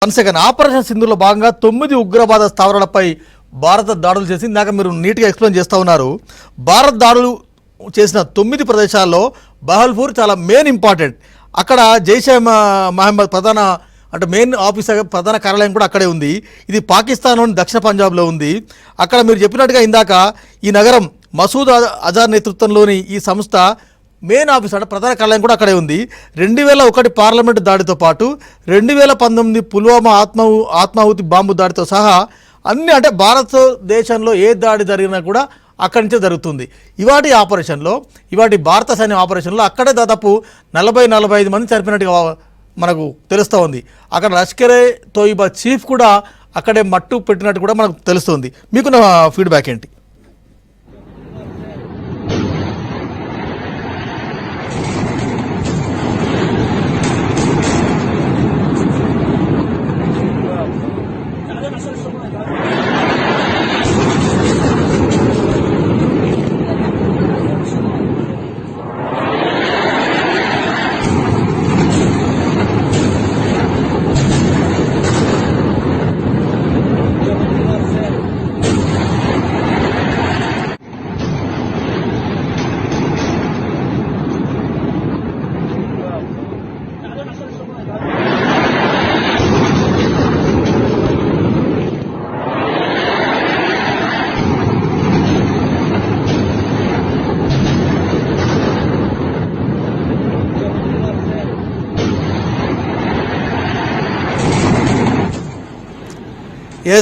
One second operation సింధూర్లో భాగంగా 9 ఉగ్రవాద స్థావరాలపై భారత దాడులు చేసి ఇందాక మీరు నీట్గా ఎక్స్ప్లెయిన్ చేస్తూ ఉన్నారు. భారత దాడులు చేసిన 9 ప్రదేశాల్లో బహల్పూర్ చాలా మెయిన్ ఇంపార్టెంట్. అక్కడ జైషే మహమ్మద్ ప్రధాన మెయిన్ ఆఫీస్ ప్రధాన కార్యాలయం కూడా అక్కడే ఉంది. ఇది పాకిస్తాన్లోని దక్షిణ పంజాబ్లో ఉంది. అక్కడ మీరు చెప్పినట్టుగా ఇందాక ఈ నగరం మసూద్ అజార్ నేతృత్వంలోని ఈ సంస్థ మెయిన్ ఆఫీస్ ప్రధాన కార్యాలయం కూడా అక్కడే ఉంది. 2001 పార్లమెంటు దాడితో పాటు 2019 పుల్వామా ఆత్మాహుతి బాంబు దాడితో సహా అన్ని భారతదేశంలో ఏ దాడి జరిగినా కూడా అక్కడి నుంచే జరుగుతుంది. ఇవాటి భారత సైన్యం ఆపరేషన్లో అక్కడే దాదాపు 40-45 మంది చనిపోయినట్టుగా మనకు తెలుస్తూ ఉంది. అక్కడ లష్కరే తోయిబా చీఫ్ కూడా అక్కడే మట్టు పెట్టినట్టు కూడా మనకు తెలుస్తుంది. మీకున్న ఫీడ్బ్యాక్ ఏంటి?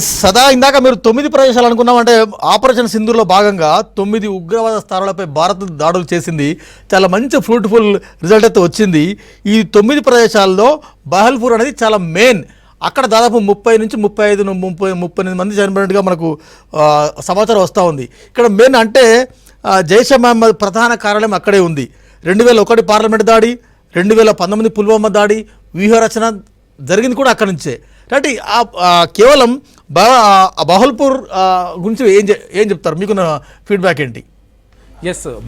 సదా ఇందాక మీరు 9 ప్రదేశాలు అనుకున్నామంటే ఆపరేషన్ సింధూర్లో భాగంగా 9 ఉగ్రవాద స్థావరాలపై భారత్ దాడులు చేసింది. చాలా మంచి ఫ్రూట్ఫుల్ రిజల్ట్ అయితే వచ్చింది. ఈ 9 ప్రదేశాల్లో బహల్పూర్ అనేది చాలా మెయిన్. అక్కడ దాదాపు 30 నుంచి 38 మంది చనిపోయినట్టుగా మనకు సమాచారం వస్తూ ఉంది. ఇక్కడ మెయిన్ జైషే మహమ్మద్ ప్రధాన కార్యాలయం అక్కడే ఉంది. 2001 పార్లమెంట్ దాడి, 2019 పుల్వామా దాడి, వ్యూహరచన జరిగింది కూడా అక్కడి నుంచే. కాబట్టి కేవలం బహల్పూర్ గురించి ఏం చెప్తారు? మీకున్న ఫీడ్బ్యాక్ ఏంటి?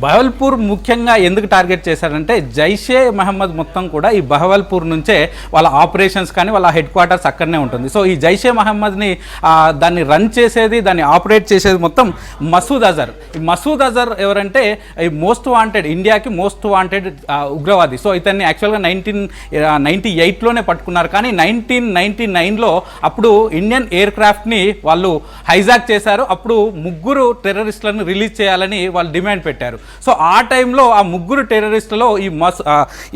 బహవల్పూర్ ముఖ్యంగా ఎందుకు టార్గెట్ చేశారంటే జైషే మహమ్మద్ మొత్తం కూడా ఈ బహవల్పూర్ నుంచే వాళ్ళ ఆపరేషన్స్ కానీ వాళ్ళ హెడ్ క్వార్టర్స్ అక్కడనే ఉంటుంది. సో ఈ జైషే మహమ్మద్ని దాన్ని రన్ చేసేది, దాన్ని ఆపరేట్ చేసేది మొత్తం మసూద్ అజర్. ఈ మసూద్ అజర్ ఎవరంటే ఈ మోస్ట్ వాంటెడ్, ఇండియాకి మోస్ట్ వాంటెడ్ ఉగ్రవాది. సో ఇతన్ని యాక్చువల్గా 1998లోనే పట్టుకున్నారు. కానీ 1999లో అప్పుడు ఇండియన్ ఎయిర్ క్రాఫ్ట్ని వాళ్ళు హైజాక్ చేశారు. అప్పుడు 3 టెర్రరిస్టులను రిలీజ్ చేయాలని వాళ్ళు డిమాండ్ పెట్టారు. సో ఆ టైంలో ఆ 3 టెర్రరిస్టులలో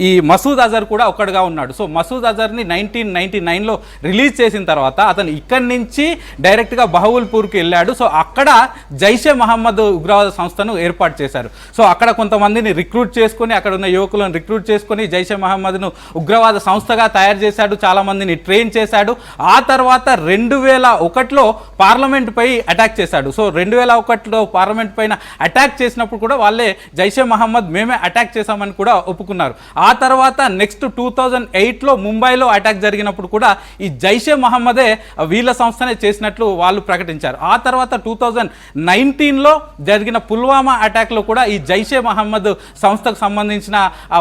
ఈ మసూద్ అజర్ కూడా ఒక్కడుగా ఉన్నాడు. సో మసూద్ అజర్ని 1999లో రిలీజ్ చేసిన తర్వాత అతను ఇక్కడి నుంచి డైరెక్ట్గా బహవల్పూర్కి వెళ్ళాడు. సో అక్కడ జైషే మహమ్మద్ ఉగ్రవాద సంస్థను ఏర్పాటు చేశారు. సో అక్కడ కొంతమందిని రిక్రూట్ చేసుకొని, అక్కడ ఉన్న యువకులను రిక్రూట్ చేసుకొని జైషే మహమ్మద్ను ఉగ్రవాద సంస్థగా తయారు చేశాడు. చాలామందిని ట్రైన్ చేశాడు. ఆ తర్వాత 2001లో పార్లమెంట్పై అటాక్ చేశాడు. సో 2001లో పార్లమెంట్ పైన అటాక్ చేసినప్పుడు కూడా వాళ్ళే జైషే మహమ్మద్ మేమే అటాక్ చేశామని కూడా ఒప్పుకున్నారు. ఆ తర్వాత నెక్స్ట్ 2008లో ముంబైలో అటాక్ జరిగినప్పుడు కూడా ఈ జైషే మహమ్మదే వీళ్ళ సంస్థనే చేసినట్లు వాళ్ళు ప్రకటించారు. ఆ తర్వాత 2019లో జరిగిన పుల్వామా అటాక్లో కూడా ఈ జైషే మహమ్మద్ సంస్థకు సంబంధించిన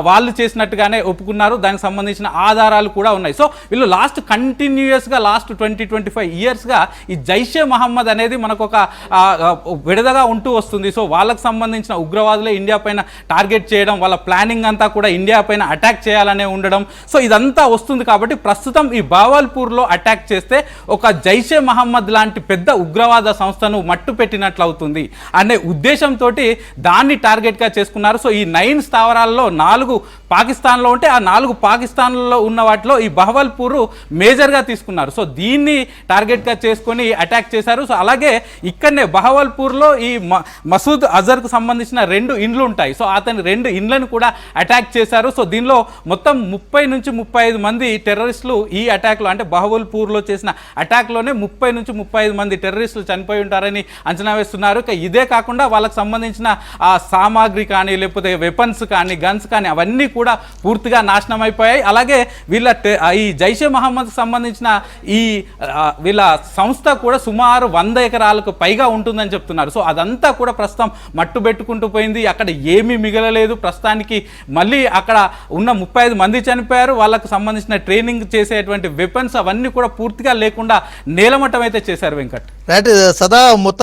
వాళ్ళు చేసినట్టుగానే ఒప్పుకున్నారు. దానికి సంబంధించిన ఆధారాలు కూడా ఉన్నాయి. సో వీళ్ళు కంటిన్యూయస్గా లాస్ట్ 20-25 ఇయర్స్గా ఈ జైషే మహమ్మద్ అనేది మనకు ఒక విడదగా ఉంటూ వస్తుంది. సో వాళ్ళకు సంబంధించిన ఉగ్రవాదులే ఇండియా పైన టార్గెట్ చేయడం, వాళ్ళ ప్లానింగ్ అంతా కూడా ఇండియా పైన అటాక్ చేయాలనే ఉండడం. సో ఇదంతా వస్తుంది. కాబట్టి ప్రస్తుతం ఈ బహవల్పూర్లో అటాక్ చేస్తే ఒక జైషే మహమ్మద్ లాంటి పెద్ద ఉగ్రవాద సంస్థను మట్టు పెట్టినట్లు అవుతుంది అనే ఉద్దేశంతో దాన్ని టార్గెట్గా చేసుకున్నారు. సో ఈ 9 స్థావరాల్లో 4 పాకిస్తాన్లో ఉంటే ఆ 4 పాకిస్తాన్లో ఉన్న వాటిలో ఈ బహవల్పూర్ మేజర్గా తీసుకున్నారు. సో దీన్ని టార్గెట్గా చేసుకొని అటాక్ చేశారు. సో అలాగే ఇక్కడనే బహవల్పూర్లో ఈ మసూద్ అజర్కు సంబంధించిన 2 ఇండ్లు ఉంటాయి. సో అతని 2 ఇండ్లను కూడా అటాక్ చేశారు. సో దీనిలో మొత్తం 30 నుంచి 35 మంది టెర్రరిస్టులు ఈ అటాక్లో, అంటే బహవల్పూర్లో చేసిన అటాక్లోనే 30 నుంచి 35 మంది టెర్రరిస్టులు చనిపోయి ఉంటారని అంచనా వేస్తున్నారు. ఇదే కాకుండా వాళ్ళకి సంబంధించిన ఆ సామాగ్రి కానీ, లేకపోతే వెపన్స్ కానీ, గన్స్ కానీ అవన్నీ కూడా పూర్తిగా నాశనం అయిపోయాయి. అలాగే ఈ జైషే మహమ్మద్కి సంబంధించిన వీళ్ళ సంస్థ కూడా సుమారు 100 ఎకరాలకు పైగా ఉంటుందని చెప్తున్నారు. సో అదంతా కూడా ప్రస్తుతం మట్టుబెట్టు పెట్టుకుంటూ పోయింది. అక్కడ ఏమీ మిగలలేదు. ప్రస్తుతానికి మళ్ళీ అక్కడ ఉన్న 35 మంది చనిపోయారు. వాళ్ళకు సంబంధించిన ట్రైనింగ్ చేసేటువంటి వెపన్స్ అవన్నీ కూడా పూర్తిగా లేకుండా నేలమట్టం అయితే చేశారు వెంకట్. రైట్ సదా మొత్తం